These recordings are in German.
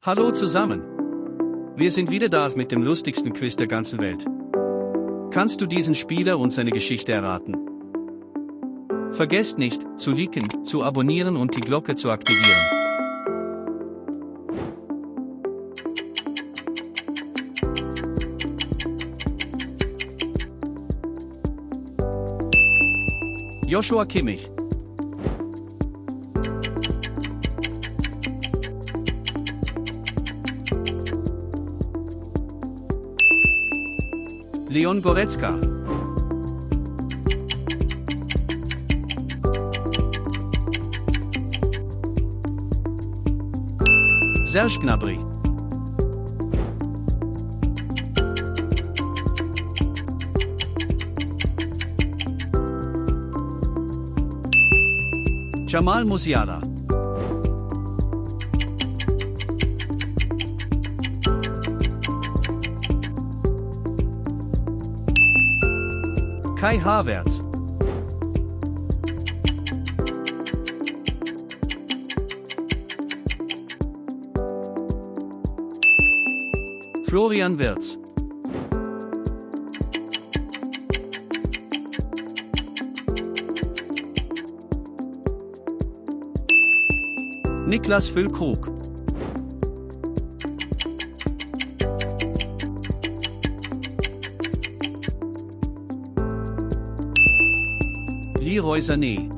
Hallo zusammen! Wir sind wieder da mit dem lustigsten Quiz der ganzen Welt. Kannst du diesen Spieler und seine Geschichte erraten? Vergesst nicht, zu liken, zu abonnieren und die Glocke zu aktivieren. Joshua Kimmich. Leon Goretzka. Serge Gnabry. Jamal Musiala. Kai Havertz. Florian Wirtz. Niklas Füllkrug. Leroy Sané.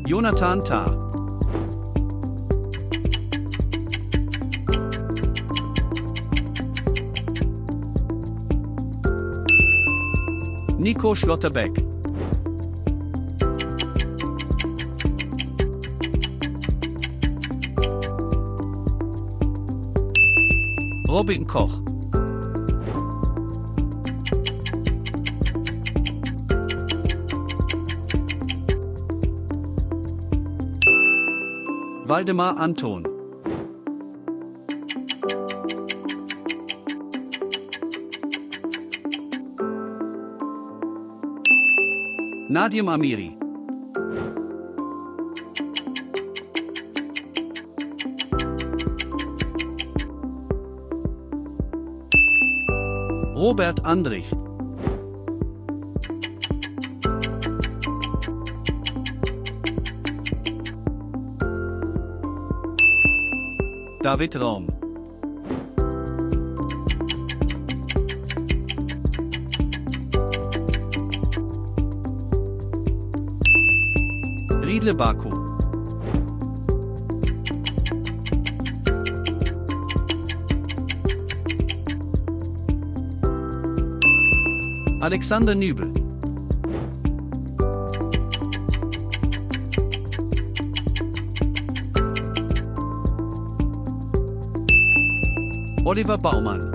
Jonathan Tah. Nico Schlotterbeck. Robin Koch. Waldemar Anton. Nadim Amiri. Robert Andrich. David Raum. Riedle Baku. Alexander Nübel. Oliver Baumann.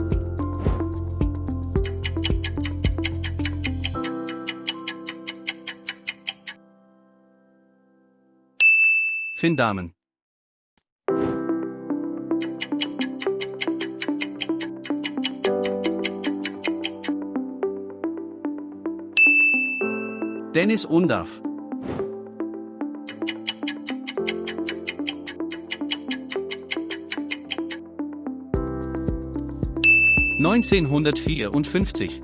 Finn Dahmen. Dennis Undaff. (1954)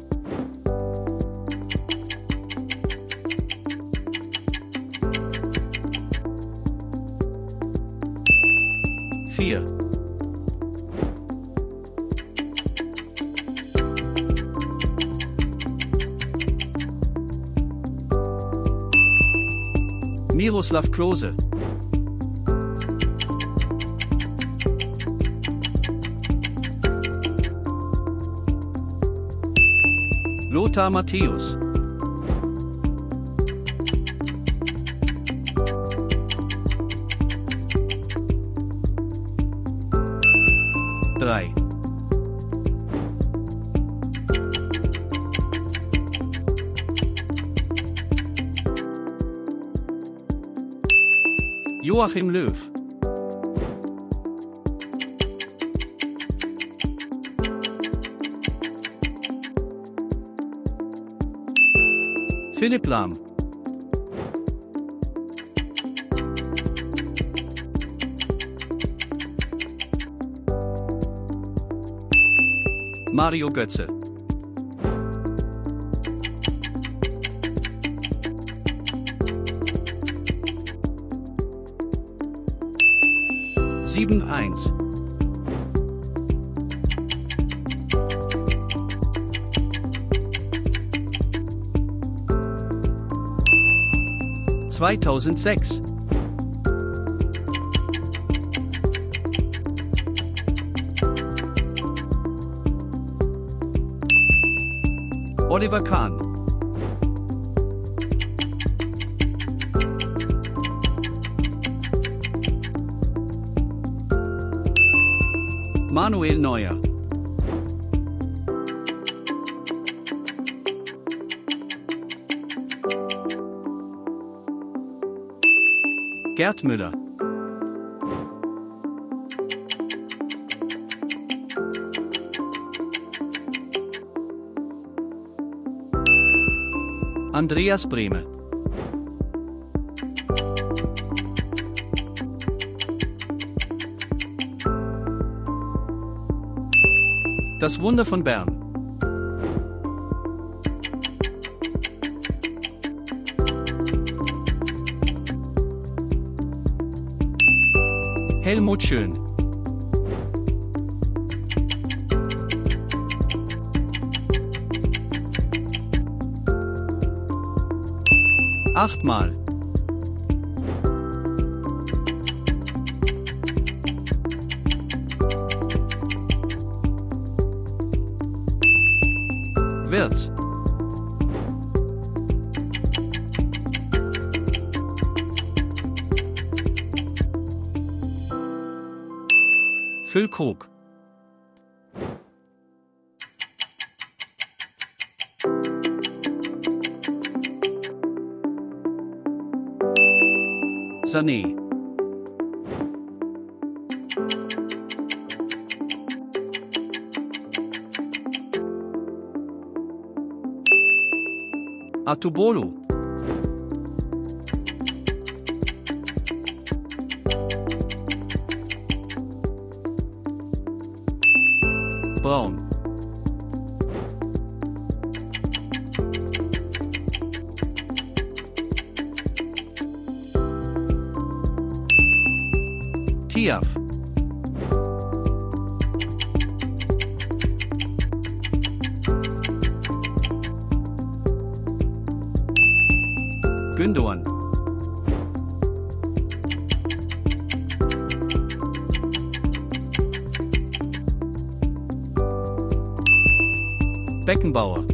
Vier. Miroslav Klose. Lothar Matthäus. Drei. Joachim Löw. Philipp Lahm. Mario Götze. Sieben eins. Zweitausendsechs. Oliver Kahn. Manuel Neuer. Gerd Müller. Andreas Brehme. Das Wunder von Bern. Helmut Schön. Achtmal. Wirtz. Füllkrug. Sané. Atubolu. Braun. Tiaf. Gündoğan. Beckenbauer.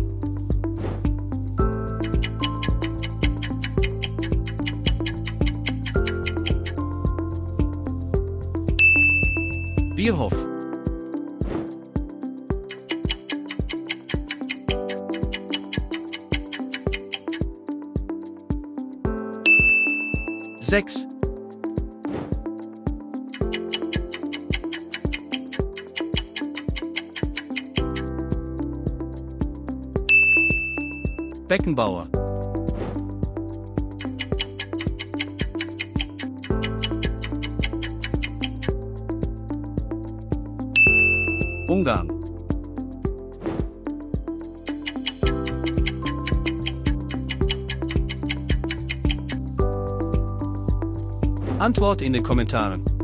Bierhoff. Sechs. Beckenbauer. Ungarn. Antwort in den Kommentaren.